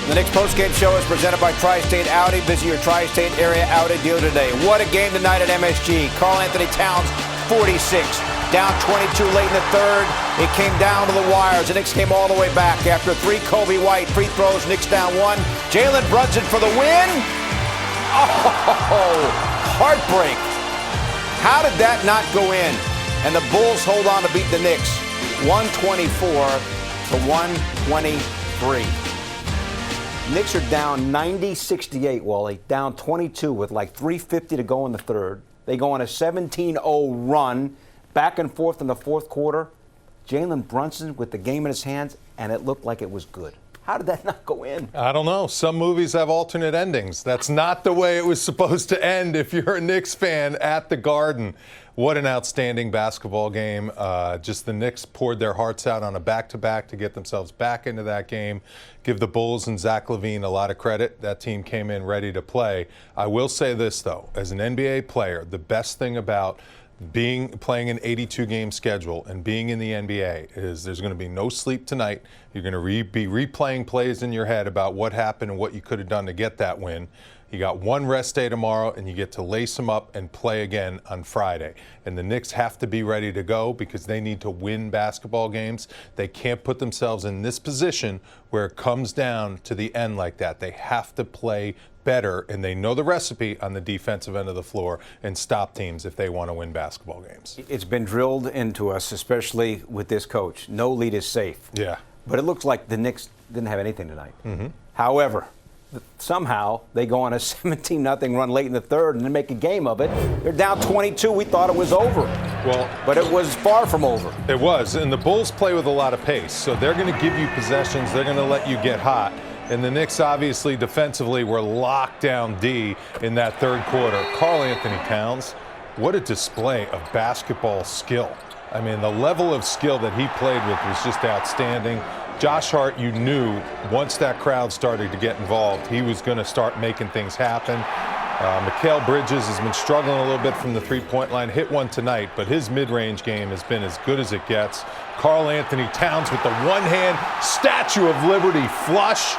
The Knicks postgame show is presented by Tri-State Audi. Visit your Tri-State area Audi dealer today. What a game tonight at MSG. Karl Anthony Towns, 46. Down 22 late in the third. It came down to the wires. The Knicks came all the way back. After 3 Kobe White free throws, Knicks down 1. Jalen Brunson for the win. Oh, heartbreak. How did that not go in? And the Bulls hold on to beat the Knicks. 124 to 123. Knicks are down 90-68, Wally. Down 22 with like 3:50 to go in the third. They go on a 17-0 run, back and forth in the fourth quarter. Jalen Brunson with the game in his hands, and it looked like it was good. How did that not go in? I don't know. Some movies have alternate endings. That's not the way it was supposed to end if you're a Knicks fan at the Garden. What an outstanding basketball game. Just the Knicks poured their hearts out on a back-to-back to get themselves back into that game. Give the Bulls and Zach LaVine a lot of credit. That team came in ready to play. I will say this, though. As an NBA player, the best thing about playing an 82-game schedule and being in the NBA is there's going to be no sleep tonight. You're going to be replaying plays in your head about what happened and what you could have done to get that win. You got one rest day tomorrow, and you get to lace them up and play again on Friday. And the Knicks have to be ready to go because they need to win basketball games. They can't put themselves in this position where it comes down to the end like that. They have to play better, and they know the recipe on the defensive end of the floor and stop teams if they want to win basketball games. It's been drilled into us, especially with this coach. No lead is safe. Yeah. But it looks like the Knicks didn't have anything tonight. However, somehow they go on a 17-0 run late in the third and then make a game of it. They're down 22. We thought it was over. Well, but it was far from over. It was, and the Bulls play with a lot of pace, so they're going to give you possessions. They're going to let you get hot. And the Knicks, obviously, defensively, were locked down D in that third quarter. Karl Anthony Towns, what a display of basketball skill. I mean, the level of skill that he played with was just outstanding. Josh Hart, you knew once that crowd started to get involved, he was going to start making things happen. Mikal Bridges has been struggling a little bit from the three-point line. Hit one tonight, but his mid-range game has been as good as it gets. Karl Anthony Towns with the one-hand Statue of Liberty flush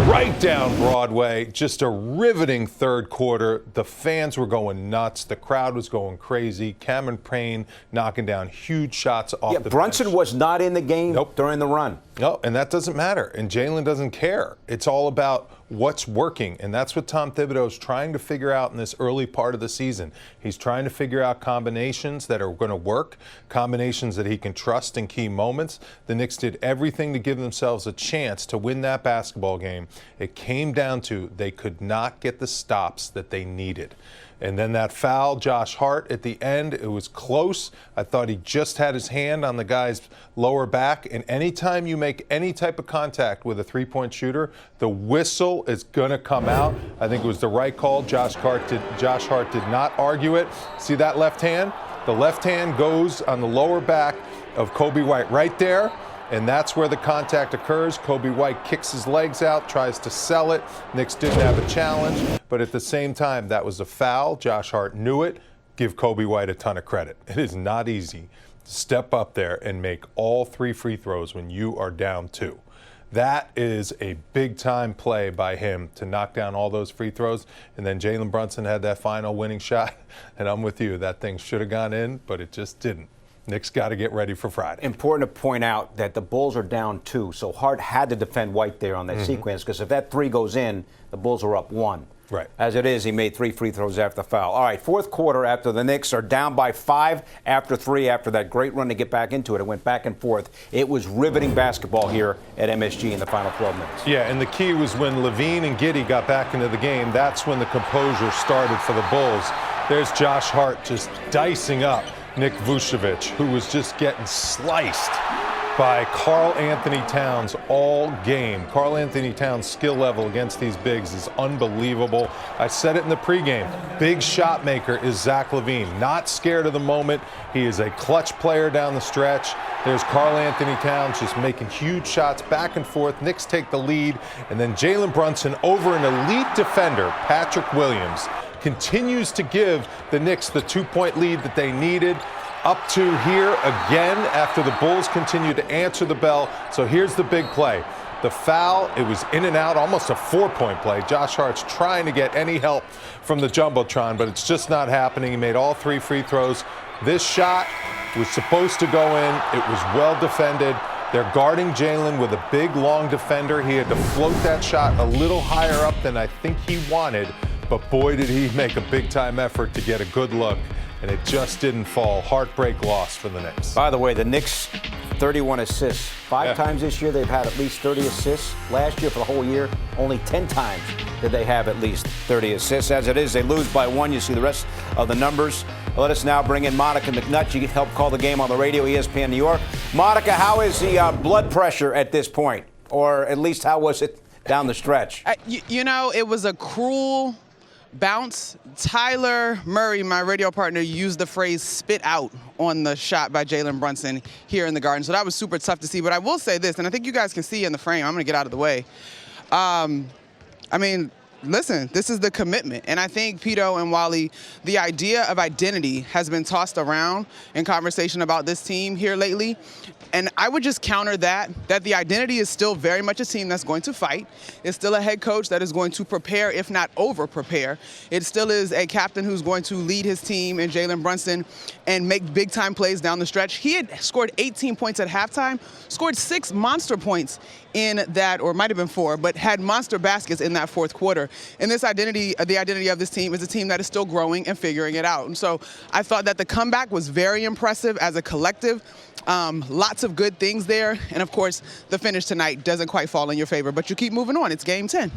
right down Broadway. Just a riveting third quarter. The fans were going nuts. The crowd was going crazy. Cameron Payne knocking down huge shots off the bench. Brunson was not in the game during the run. No, and that doesn't matter. And Jalen doesn't care. It's all about what's working, and that's what Tom Thibodeau is trying to figure out in this early part of the season. He's trying to figure out combinations that are going to work, combinations that he can trust in key moments. The Knicks did everything to give themselves a chance to win that basketball game. It came down to they could not get the stops that they needed. And then that foul, Josh Hart, at the end, it was close. I thought he just had his hand on the guy's lower back. And anytime you make any type of contact with a three-point shooter, the whistle is going to come out. I think it was the right call. Josh Hart did not argue it. See that left hand? The left hand goes on the lower back of Kobe White right there. And that's where the contact occurs. Kobe White kicks his legs out, tries to sell it. Knicks didn't have a challenge, but at the same time, that was a foul. Josh Hart knew it. Give Kobe White a ton of credit. It is not easy to step up there and make all 3 free throws when you are down 2. That is a big-time play by him to knock down all those free throws. And then Jalen Brunson had that final winning shot. And I'm with you. That thing should have gone in, but it just didn't. Knicks got to get ready for Friday. Important to point out that the Bulls are down 2, so Hart had to defend White there on that sequence, because if that 3 goes in, the Bulls are up 1. Right. As it is, he made 3 free throws after the foul. All right, fourth quarter after the Knicks are down by 5 after 3 after that great run to get back into it. It went back and forth. It was riveting basketball here at MSG in the final 12 minutes. Yeah, and the key was when LaVine and Giddey got back into the game. That's when the composure started for the Bulls. There's Josh Hart just dicing up Nick Vucevic, who was just getting sliced by Karl Anthony Towns all game. Karl Anthony Towns' skill level against these bigs is unbelievable. I said it in the pregame. Big shot maker is Zach LaVine. Not scared of the moment. He is a clutch player down the stretch. There's Karl Anthony Towns just making huge shots back and forth. Knicks take the lead. And then Jalen Brunson over an elite defender, Patrick Williams, continues to give the Knicks the 2-point lead that they needed. Up to here again after the Bulls continue to answer the bell. So here's the big play. The foul, it was in and out, almost a 4-point play. Josh Hart's trying to get any help from the Jumbotron, but it's just not happening. He made all 3 free throws. This shot was supposed to go in. It was well defended. They're guarding Jalen with a big, long defender. He had to float that shot a little higher up than I think he wanted, but boy, did he make a big-time effort to get a good look, and it just didn't fall. Heartbreak loss for the Knicks. By the way, the Knicks, 31 assists. 5 times this year they've had at least 30 assists. Last year for the whole year, only 10 times did they have at least 30 assists. As it is, they lose by 1. You see the rest of the numbers. Let us now bring in Monica McNutt. She can help call the game on the radio, ESPN New York. Monica, how is the blood pressure at this point? Or at least how was it down the stretch? You know, it was a cruel bounce. Tyler Murray, my radio partner, used the phrase spit out on the shot by Jalen Brunson here in the Garden. So that was super tough to see. But I will say this, and I think you guys can see in the frame. I'm going to get out of the way. I mean, listen, this is the commitment. And I think, Pidto and Wally, the idea of identity has been tossed around in conversation about this team here lately. And I would just counter that the identity is still very much a team that's going to fight. It's still a head coach that is going to prepare, if not over-prepare. It still is a captain who's going to lead his team in Jalen Brunson and make big-time plays down the stretch. He had scored 18 points at halftime, scored 6 monster points in that, or might have been 4, but had monster baskets in that fourth quarter. And this identity, the identity of this team is a team that is still growing and figuring it out. And so I thought that the comeback was very impressive as a collective. Lots of good things there. And, of course, the finish tonight doesn't quite fall in your favor. But you keep moving on. It's game 10.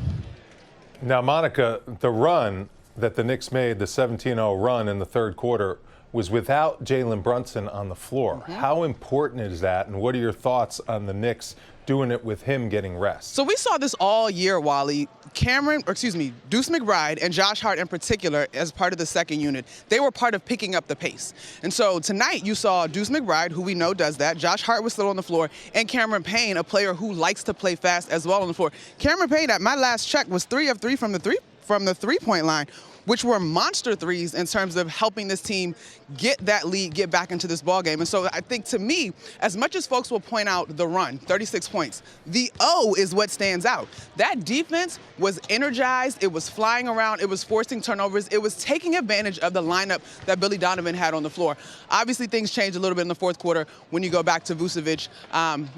Now, Monica, the run that the Knicks made, the 17-0 run in the third quarter, was without Jalen Brunson on the floor. Mm-hmm. How important is that, and what are your thoughts on the Knicks doing it with him getting rest? So we saw this all year, Wally. Deuce McBride and Josh Hart in particular, as part of the second unit, they were part of picking up the pace. And so tonight you saw Deuce McBride, who we know does that. Josh Hart was still on the floor, and Cameron Payne, a player who likes to play fast as well on the floor. Cameron Payne, at my last check, was 3 of 3 from the three-point line, which were monster threes in terms of helping this team get that lead, get back into this ballgame. And so I think, to me, as much as folks will point out the run, 36 points, the O is what stands out. That defense was energized. It was flying around. It was forcing turnovers. It was taking advantage of the lineup that Billy Donovan had on the floor. Obviously, things changed a little bit in the fourth quarter when you go back to Vucevic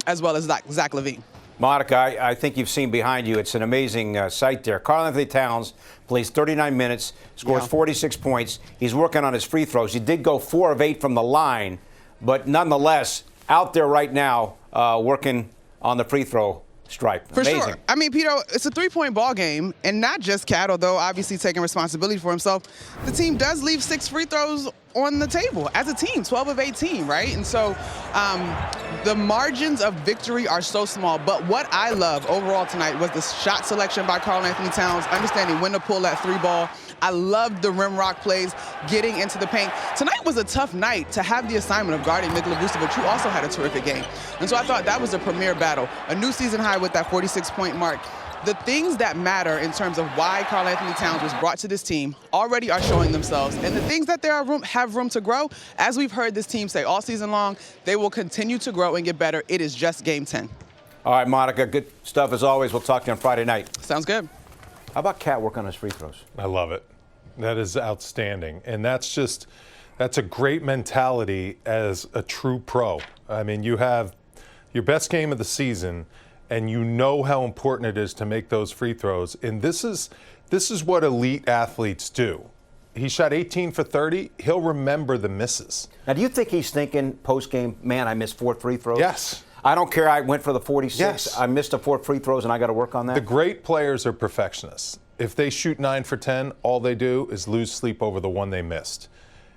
as well as Zach LaVine. Monica, I think you've seen behind you. It's an amazing sight there. Karl-Anthony Towns plays 39 minutes, scores 46 points. He's working on his free throws. He did go 4 of 8 from the line, but nonetheless, out there right now working on the free throw stripe. For Amazing. sure. I mean, Pidto, it's a 3-point ball game, and not just Cat, although obviously taking responsibility for himself. The team does leave 6 free throws on the table as a team, 12 of 18, right? And so the margins of victory are so small. But what I love overall tonight was the shot selection by Karl-Anthony Towns, understanding when to pull that 3 ball. I loved the rim rock plays, getting into the paint. Tonight was a tough night to have the assignment of guarding Nikola Vucevic, who also had a terrific game. And so I thought that was a premier battle, a new season high with that 46-point mark. The things that matter in terms of why Karl-Anthony Towns was brought to this team already are showing themselves. And the things that have room to grow, as we've heard this team say all season long, they will continue to grow and get better. It is just game 10. All right, Monica, good stuff as always. We'll talk to you on Friday night. Sounds good. How about Cat work on his free throws? I love it. That is outstanding. And that's a great mentality as a true pro. I mean, you have your best game of the season, and you know how important it is to make those free throws. And this is what elite athletes do. He shot 18 for 30. He'll remember the misses. Now, do you think he's thinking post-game, man, I missed 4 free throws? Yes. I don't care. I went for the 46. Yes. I missed the 4 free throws, and I got to work on that. The great players are perfectionists. If they shoot 9 for 10, all they do is lose sleep over the one they missed.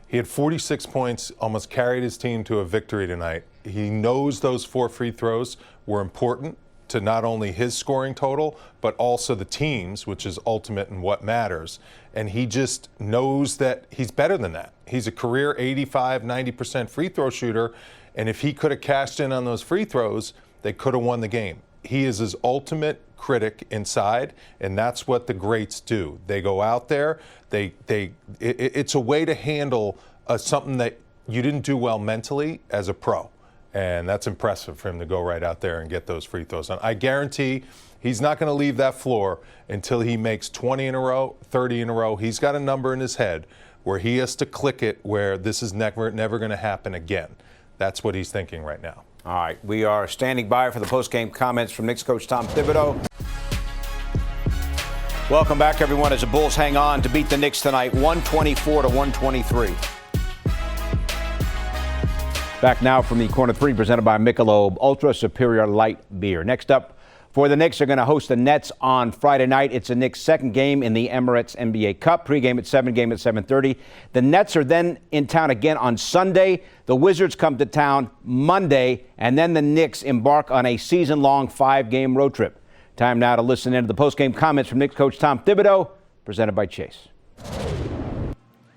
He had 46 points, almost carried his team to a victory tonight. He knows those 4 free throws were important to not only his scoring total, but also the team's, which is ultimate and what matters. And he just knows that he's better than that. He's a career 85, 90% free throw shooter. And if he could have cashed in on those free throws, they could have won the game. He is his ultimate critic inside, and that's what the greats do. They go out there, it's a way to handle something that you didn't do well mentally as a pro. And that's impressive for him to go right out there and get those free throws. I guarantee he's not going to leave that floor until he makes 20 in a row, 30 in a row. He's got a number in his head where he has to click it where this is never going to happen again. That's what he's thinking right now. All right, we are standing by for the post-game comments from Knicks coach Tom Thibodeau. Welcome back, everyone, as the Bulls hang on to beat the Knicks tonight, 124-123. Back now from the Corner 3, presented by Michelob Ultra Superior Light Beer. Next up for the Knicks, they're going to host the Nets on Friday night. It's the Knicks' second game in the Emirates NBA Cup. Pre-game at 7, game at 7:30. The Nets are then in town again on Sunday. The Wizards come to town Monday, and then the Knicks embark on a season-long 5-game road trip. Time now to listen in to the post-game comments from Knicks coach Tom Thibodeau, presented by Chase.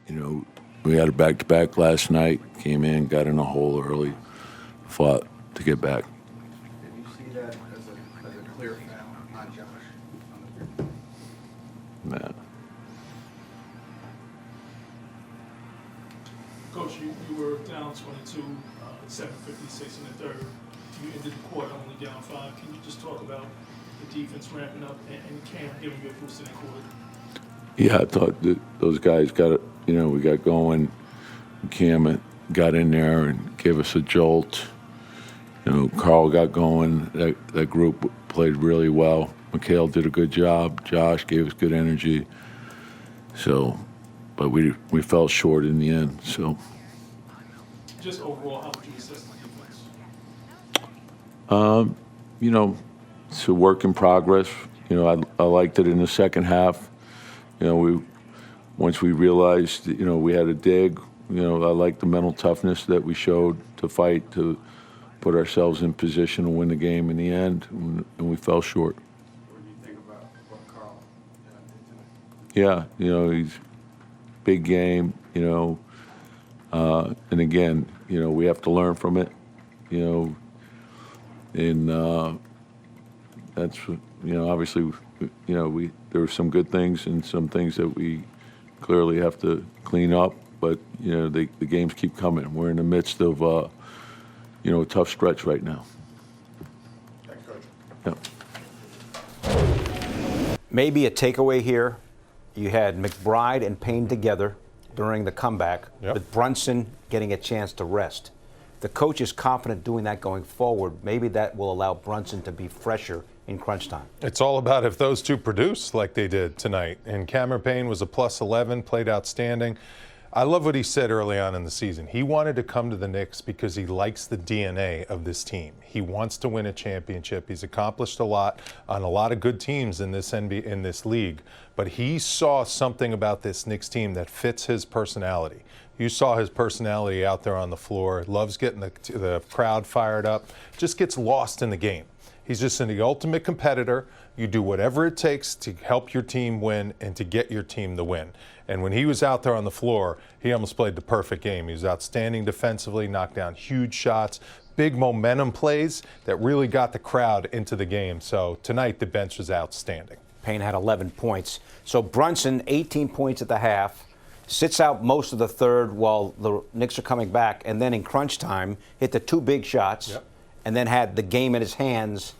You know, we had a back-to-back last night, came in, got in a hole early, fought to get back. Did you see that as a clear foul on Josh? Man. Coach, you were down 22 at 7:56 in the third. You ended the quarter only down 5. Can you just talk about the defense ramping up and Cam giving you a boost in the quarter? Yeah, I thought that those guys got it. You know, we got going. Cam got in there and gave us a jolt. You know, Carl got going. That group played really well. Mikhail did a good job. Josh gave us good energy. So, but we fell short in the end. So, just overall, how would you assess the defense? you know, it's a work in progress. You know, I liked it in the second half. You know, once we realized, you know, we had a dig. You know, I liked the mental toughness that we showed to fight, to put ourselves in position to win the game in the end, and we fell short. What do you think about what Carl did Yeah, tonight? you know, he's big game, you know, and again, you know, we have to learn from it, you know, and that's, you know, obviously, you know, there were some good things and some things that we clearly have to clean up, but, you know, the games keep coming. We're in the midst of, you know, a tough stretch right now. Thanks, Coach. Yeah. Maybe a takeaway here, you had McBride and Payne together during the comeback, with Brunson getting a chance to rest. The coach is confident doing that going forward. Maybe that will allow Brunson to be fresher in crunch time. It's all about if those two produce like they did tonight. And Cameron Payne was a plus 11, played outstanding. I love what he said early on in the season. He wanted to come to the Knicks because he likes the DNA of this team. He wants to win a championship. He's accomplished a lot on a lot of good teams in this league. But he saw something about this Knicks team that fits his personality. You saw his personality out there on the floor. Loves getting the crowd fired up. Just gets lost in the game. He's just the ultimate competitor. You do whatever it takes to help your team win and to get your team the win. And when he was out there on the floor, he almost played the perfect game. He was outstanding defensively, knocked down huge shots, big momentum plays that really got the crowd into the game. So tonight, the bench was outstanding. Payne had 11 points. So Brunson, 18 points at the half, sits out most of the third while the Knicks are coming back, and then in crunch time, hit the two big shots, and then had the game in his hands,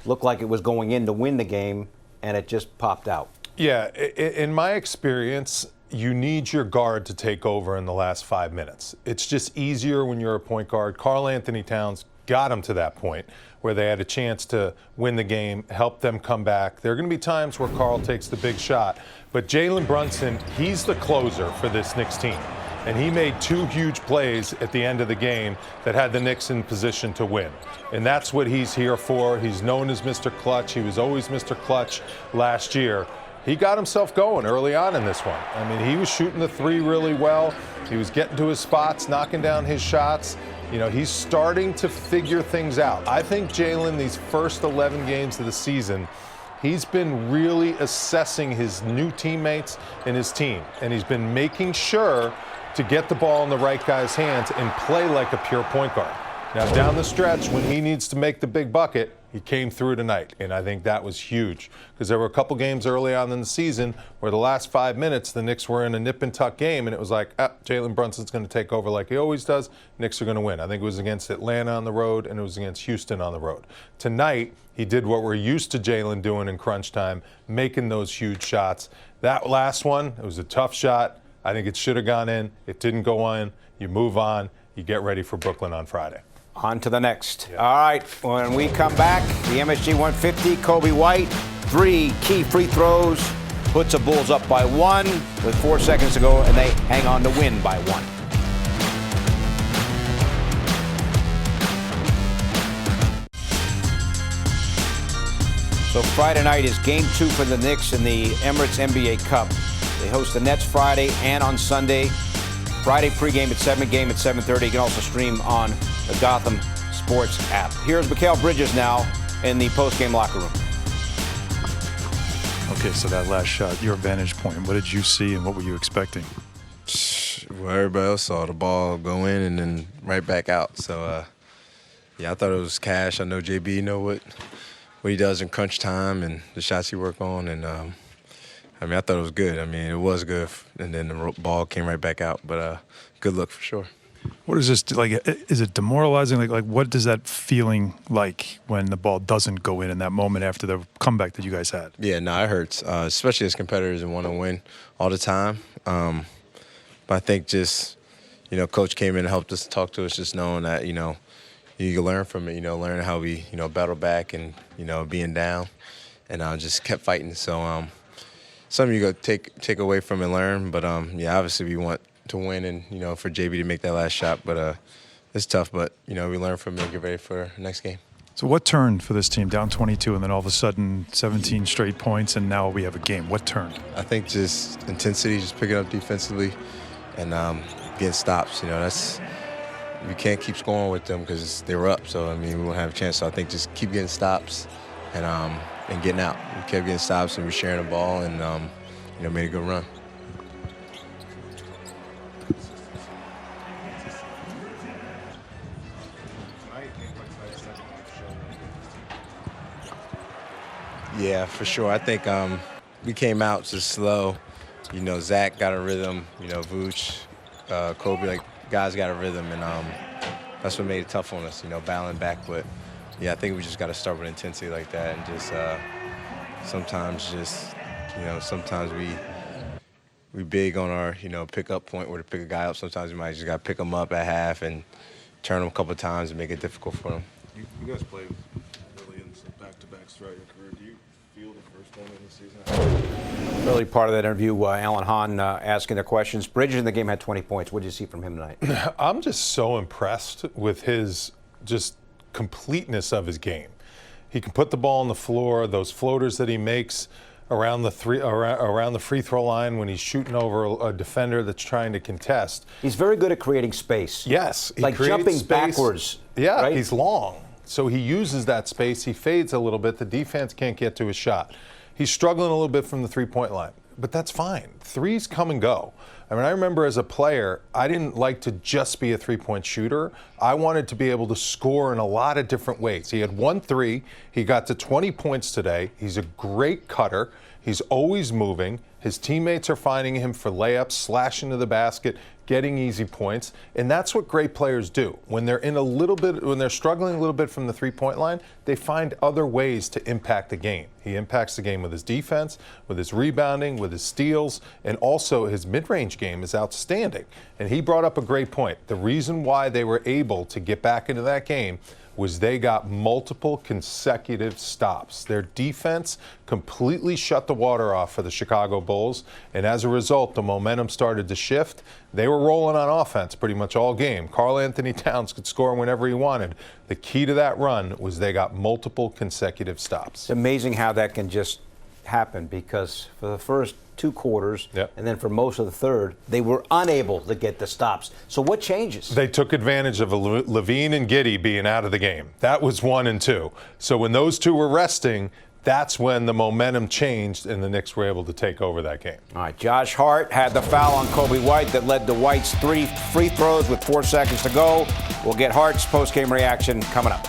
looked like it was going in to win the game, and it just popped out. Yeah, in my experience, you need your guard to take over in the last 5 minutes. It's just easier when you're a point guard. Karl Anthony Towns got him to that point where they had a chance to win the game, help them come back. There are going to be times where Karl takes the big shot. But Jalen Brunson, he's the closer for this Knicks team. And he made two huge plays at the end of the game that had the Knicks in position to win. And that's what he's here for. He's known as Mr. Clutch. He was always Mr. Clutch last year. He got himself going early on in this one. I mean, he was shooting the three really well. He was getting to his spots, knocking down his shots. You know, he's starting to figure things out. I think Jalen, these first 11 games of the season, he's been really assessing his new teammates and his team. And he's been making sure to get the ball in the right guy's hands and play like a pure point guard. Now, down the stretch, when he needs to make the big bucket, he came through tonight, and I think that was huge because there were a couple games early on in the season where the last 5 minutes the Knicks were in a nip-and-tuck game, and it was like, Jalen Brunson's going to take over like he always does. Knicks are going to win. I think it was against Atlanta on the road, and it was against Houston on the road. Tonight, he did what we're used to Jalen doing in crunch time, making those huge shots. That last one, it was a tough shot. I think it should have gone in. It didn't go in. You move on. You get ready for Brooklyn on Friday. On to the next. Yeah. All right, when we come back, the MSG 150, Kobe White, 3 key free throws, puts the Bulls up by 1 with 4 seconds to go, and they hang on to win by 1. So Friday night is game 2 for the Knicks in the Emirates NBA Cup. They host the Nets Friday and on Sunday. Friday pregame at 7, game at 7:30. You can also stream on the Gotham Sports app. Here's Mikal Bridges now in the postgame locker room. Okay, so that last shot, your vantage point, what did you see and what were you expecting? Well, everybody else saw the ball go in and then right back out. So, yeah, I thought it was cash. I know JB know what he does in crunch time and the shots he work on. And, I thought it was good. It was good. And then the ball came right back out. But good look for sure. What is this, like, is it demoralizing? Like, what does that feeling like when the ball doesn't go in that moment after the comeback that you guys had? Yeah, no, it hurts, especially as competitors and want to win all the time. But I think just, Coach came in and helped us talk to us just knowing that, you can learn from it, learn how we, battle back and, being down. And just kept fighting. So something you go take away from and learn. But, yeah, obviously we want to win and, for JB to make that last shot. But it's tough. But, we learn from it and get ready for the next game. So what turned for this team? Down 22 and then all of a sudden 17 straight points and now we have a game. What turned? I think just intensity, just picking up defensively and getting stops. We can't keep scoring with them because they were up. So, we won't have a chance. So I think just keep getting stops and getting out. We kept getting stops and we're sharing the ball and, made a good run. Yeah, for sure. I think we came out just slow. Zach got a rhythm. Vooch, Kobe, guys got a rhythm, and that's what made it tough on us. Battling back. But yeah, I think we just got to start with intensity like that, and just sometimes we big on our pick-up point where to pick a guy up. Sometimes we might just got to pick them up at half and turn them a couple of times and make it difficult for them. You guys played really in some back-to-backs throughout your career. Do you feel the first one in the season? Early part of that interview, Alan Hahn asking the questions. Bridges in the game had 20 points. What did you see from him tonight? I'm just so impressed with his just completeness of his game. He can put the ball on the floor. Those floaters that he makes around the free throw line when he's shooting over a defender that's trying to contest. He's very good at creating space. Yes, like jumping space backwards. Yeah, right? He's long, so he uses that space. He fades a little bit. The defense can't get to his shot. He's struggling a little bit from the three-point line, but that's fine. Threes come and go. I remember as a player, I didn't like to just be a three-point shooter. I wanted to be able to score in a lot of different ways. He had 1 3. He got to 20 points today. He's a great cutter. He's always moving. His teammates are finding him for layups, slashing to the basket, getting easy points. And that's what great players do. When they're when they're struggling a little bit from the three-point line, they find other ways to impact the game. He impacts the game with his defense, with his rebounding, with his steals, and also his mid-range game is outstanding. And he brought up a great point. The reason why they were able to get back into that game was they got multiple consecutive stops. Their defense completely shut the water off for the Chicago Bulls, and as a result, the momentum started to shift. They were rolling on offense pretty much all game. Karl Anthony Towns could score whenever he wanted. The key to that run was they got multiple consecutive stops. It's amazing how that can just happen because for the first 2 quarters, and then for most of the third, they were unable to get the stops. So what changes? They took advantage of Levine and Giddey being out of the game. That was 1 and 2. So when those two were resting, that's when the momentum changed and the Knicks were able to take over that game. All right, Josh Hart had the foul on Kobe White that led to White's 3 free throws with 4 seconds to go. We'll get Hart's post-game reaction coming up.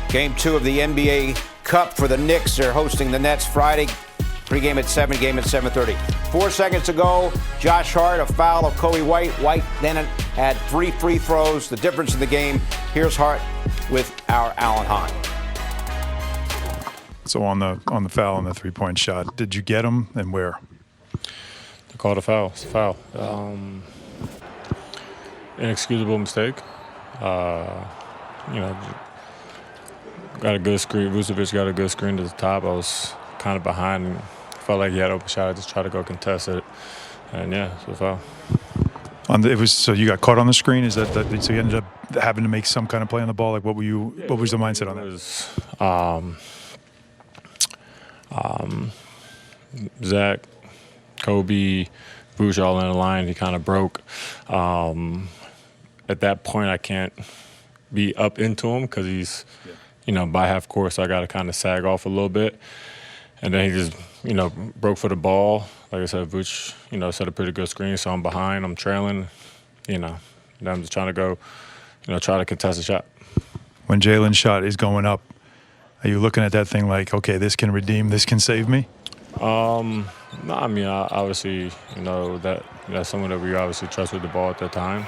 Game 2 of the NBA Cup for the Knicks. They're hosting the Nets Friday. Pre-game at 7, game at 7:30. 4 seconds to go. Josh Hart, a foul of Kobe White. White then had 3 free throws. The difference in the game. Here's Hart with our Alan Hahn. So on the foul on the 3-point shot, did you get him and where? They called a foul. It's a foul. Inexcusable mistake. Got a good screen. Vucevic got a good screen to the top. I was kind of behind and felt like he had open shot. I just tried to go contest it. And yeah, it's a foul. So you got caught on the screen? Is that so you ended up having to make some kind of play on the ball? Like what was the mindset on that? It was Zach, Kobe, Vuce all in a line. He kind of broke. At that point, I can't be up into him because he's, by half court, so I got to kind of sag off a little bit. And then he just, broke for the ball. Like I said, Vuce, set a pretty good screen, so I'm behind, I'm trailing, then I'm just trying to go, try to contest the shot. When Jalen's shot is going up, are you looking at that thing like, okay, this can redeem, this can save me? No, I mean, obviously, that's someone that we obviously trust with the ball at that time.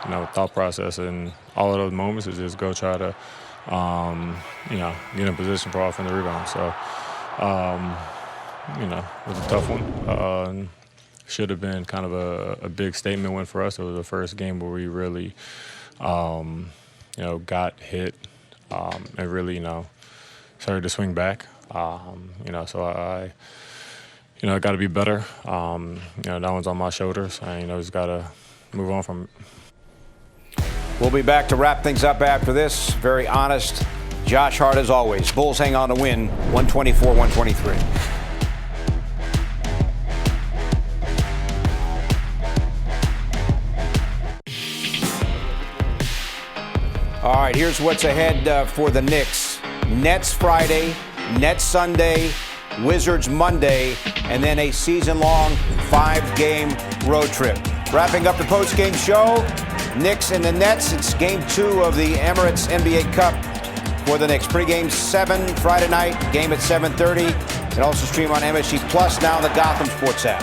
My thought process in all of those moments is just go try to, get in position for offensive rebound. So, it was a tough one. Should have been kind of a big statement win for us. It was the first game where we really, got hit and really, started to swing back. So I got to be better. That one's on my shoulders. I just got to move on from it. We'll be back to wrap things up after this. Very honest. Josh Hart as always. Bulls hang on to win 124-123. All right, here's what's ahead for the Knicks. Nets Friday, Nets Sunday, Wizards Monday, and then a season-long 5-game road trip. Wrapping up the post-game show, Knicks and the Nets. It's game 2 of the Emirates NBA Cup for the Knicks. Pre-game 7 Friday night, game at 7:30. You can also stream on MSG Plus now on the Gotham Sports app.